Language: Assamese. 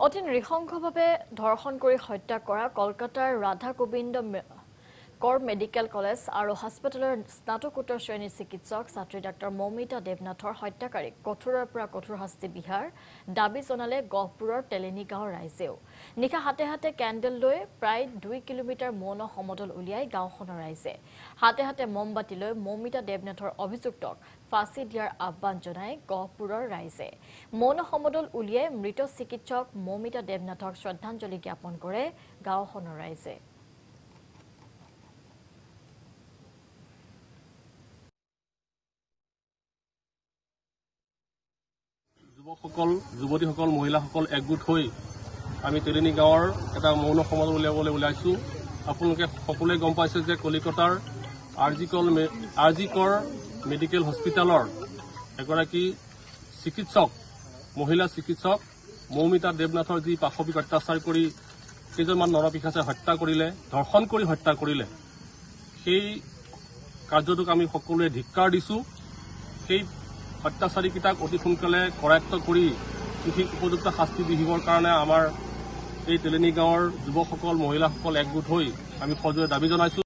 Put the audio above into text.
অতি নৃশংসভাৱে ধৰ্ষণ কৰি হত্যা কৰা কলকাতাৰ ৰাধা গোবিন্দ কৰ মেডিকেল কলেজ আৰু হাস্পতালৰ স্নাতকোত্তৰ শ্ৰেণীৰ চিকিৎসক ছাত্ৰী ডাক্তৰ মৌমিতা দেৱনাথৰ হত্যাকাৰীক কঠোৰৰ পৰা কঠোৰ শাস্তি বিহাৰ দাবী জনালে গহপুৰৰ তেলেনী গাঁৱৰ ৰাইজেও নিশা হাতে হাতে কেণ্ডেল লৈ প্ৰায় 2 কিলোমিটাৰ মৌন সমদল উলিয়াই গাঁওখনৰ ৰাইজে হাতে হাতে মমবাতি লৈ মৌমিতা দেৱনাথৰ অভিযুক্তক ফাঁচি দিয়াৰ আহ্বান জনাই গহপুৰৰ ৰাইজে মৌন সমদল উলিয়াই মৃত চিকিৎসক মৌমিতা দেৱনাথক শ্ৰদ্ধাঞ্জলি জ্ঞাপন কৰে গাঁওখনৰ ৰাইজে যুৱতীসকল মহিলাসকল একগোট হৈ আমি তেলেনী গাঁৱৰ এটা মৌন সমদল উলিয়াবলৈ ওলাইছোঁ। আপোনালোকে সকলোৱে গম পাইছে যে কলিকতাৰ আৰজিকৰ মেডিকেল হস্পিটেলৰ এগৰাকী চিকিৎসক মহিলা চিকিৎসক মৌমিতা দেৱনাথৰ যি পাশবিক অত্যাচাৰ কৰি কেইজনমান নৰপিশাচে হত্যা কৰিলে ধৰ্ষণ কৰি হত্যা কৰিলে সেই কাৰ্যটোক আমি সকলোৱে ধিক্কাৰ দিছোঁ। সেই অত্যাচাৰীকেইটাক অতি সোনকালে কৰায়ত্ব কৰি কৃষিক উপযুক্ত শাস্তি বিহিবৰ কাৰণে আমাৰ এই তেলেনী গাঁৱৰ যুৱকসকল মহিলাসকল একগোট হৈ আমি সজোৰে দাবী জনাইছোঁ।